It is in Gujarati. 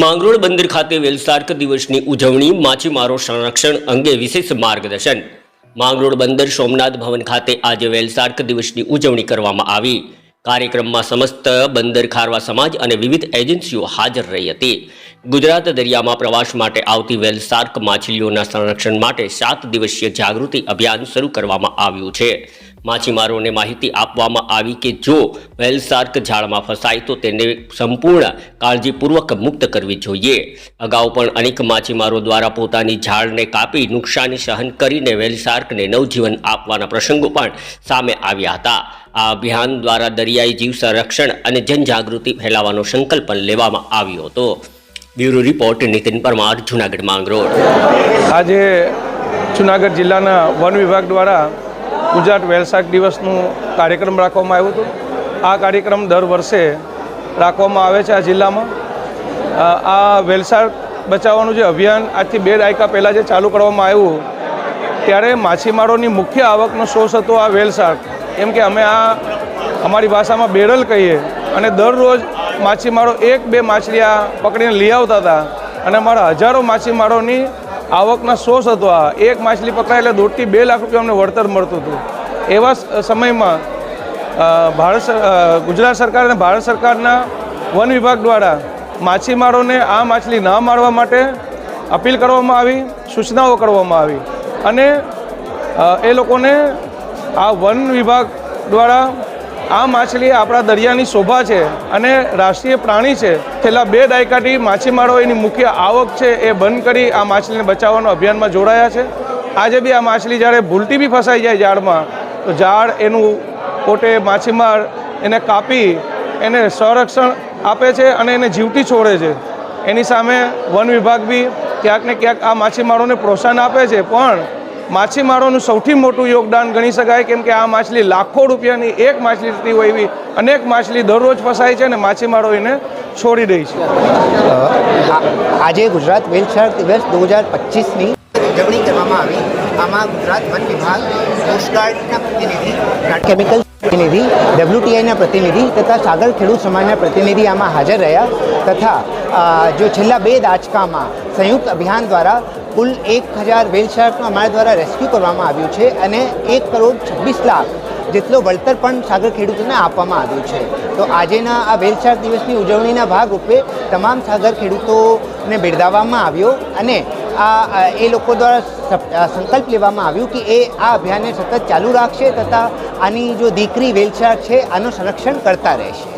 માંગરોળ બંદર ખાતે વેલ શાર્ક દિવસની ઉજવણી, માછીમારો સંરક્ષણ અંગે વિશેષ માર્ગદર્શન. માંગરોળ બંદર સોમનાથ ભવન ખાતે આજે વેલ શાર્ક દિવસની ઉજવણી કરવામાં આવી. કાર્યક્રમમાં સમસ્ત બંદર ખારવા સમાજ અને વિવિધ એજન્સીઓ હાજર રહી હતી. ગુજરાત દરિયામાં પ્રવાસ માટે આવતી વેલ શાર્ક માછલીઓના સંરક્ષણ માટે 7 દિવસીય જાગૃતિ અભિયાન શરૂ કરવામાં આવ્યું છે. માછીમારોને માહિતી આપવામાં આવી કે જો વેલ શાર્ક જાળમાં ફસાય તો તેને સંપૂર્ણ કાળજીપૂર્વક મુક્ત કરવી જોઈએ. અગાઉ પણ અનેક માછીમારો દ્વારા પોતાની જાળને કાપી નુકસાની સહન કરીને વેલ શાર્કને નવજીવન આપવાના પ્રસંગો પણ સામે આવ્યા હતા. આ અભિયાન દ્વારા દરિયાઈ જીવ સંરક્ષણ અને જનજાગૃતિ ફેલાવવાનો સંકલ્પ લેવામાં આવ્યો હતો. Bureau report Nitin Parmar, Junagadh Mangrol. આજે જૂનાગઢ જિલ્લાના વન વિભાગ દ્વારા ગુજરાત વેલ શાર્ક દિવસનું કાર્યક્રમ રાખવામાં આવ્યો હતો. આ કાર્યક્રમ દર વર્ષે રાખવામાં આવે છે. આ જિલ્લામાં આ વેલ શાર્ક બચાવવાનું જે અભિયાન આજથી 2 દાયકા પહેલાં જે ચાલુ કરવામાં આવ્યું ત્યારે માછીમારોની મુખ્ય આવકનો સોર્સ હતો આ વેલ શાર્ક. કેમ કે અમે અમારી ભાષામાં બેરલ કહીએ અને દરરોજ માછીમારો 1-2 માછલી પકડીને લઈ આવતા હતા અને અમારા હજારો માછીમારોની આવકના સોર્સ હતો. આ એક માછલી પકડાય એટલે 1.5 થી 2 લાખ રૂપિયા અમને વળતર મળતું હતું. એવા સમયમાં ગુજરાત સરકાર અને ભારત સરકારના વન વિભાગ દ્વારા માછીમારોને આ માછલી ના મારવા માટે અપીલ કરવામાં આવી, સૂચનાઓ કરવામાં આવી અને એ લોકોને આ વન વિભાગ દ્વારા આ માછલી આપણા દરિયાની શોભા છે અને રાષ્ટ્રીય પ્રાણી છે. છેલ્લા 2 દાયકાથી માછીમારો એની મુખ્ય આવક છે એ બંધ કરી આ માછલીને બચાવવાનો અભિયાનમાં જોડાયા છે. આજે બી આ માછલી જ્યારે ભૂલથી બી ફસાઈ જાય ઝાડમાં તો ઝાડ એનું પોતે માછીમાર એને કાપી એને સંરક્ષણ આપે છે અને એને જીવતી છોડે છે. એની સામે વન વિભાગ બી ક્યાંક ને ક્યાંક આ માછીમારોને પ્રોત્સાહન આપે છે. પણ માછીમારોનું સૌથી મોટું યોગદાન ગણી શકાય, કેમ કે આ માછલી લાખો રૂપિયાની એક માછલી હોય એવી અનેક માછલી દરરોજ ફસાય છે અને માછીમારો એને છોડી દે છે. આજે ગુજરાત વેલ શાર્ક દિવસ 2025ની ઉજવણી કરવામાં આવી. આમાં ગુજરાત વન વિભાગ, કોસ્ટગાર્ડના પ્રતિનિધિ, કેમિકલ પ્રતિનિધિ, WTIના પ્રતિનિધિ તથા સાગર ખેડૂત સમાજના પ્રતિનિધિ આમાં હાજર રહ્યા તથા જો છેલ્લા 2 દાયકામાં સંયુક્ત અભિયાન દ્વારા કુલ 1000 વેલ શાર્કનું અમારા દ્વારા રેસ્ક્યુ કરવામાં આવ્યું છે અને 1,26,00,000 જેટલો વળતર પણ સાગર ખેડૂતોને આપવામાં આવ્યું છે. તો આજેના આ વેલ શાર્ક દિવસની ઉજવણીના ભાગરૂપે તમામ સાગર ખેડૂતોને બિરદાવવામાં આવ્યો અને એ લોકો દ્વારા સંકલ્પ લેવામાં આવ્યું કે એ આ અભિયાનને સતત ચાલુ રાખશે તથા આની જો દીકરી વેલ શાર્ક છે આનું સંરક્ષણ કરતા રહેશે.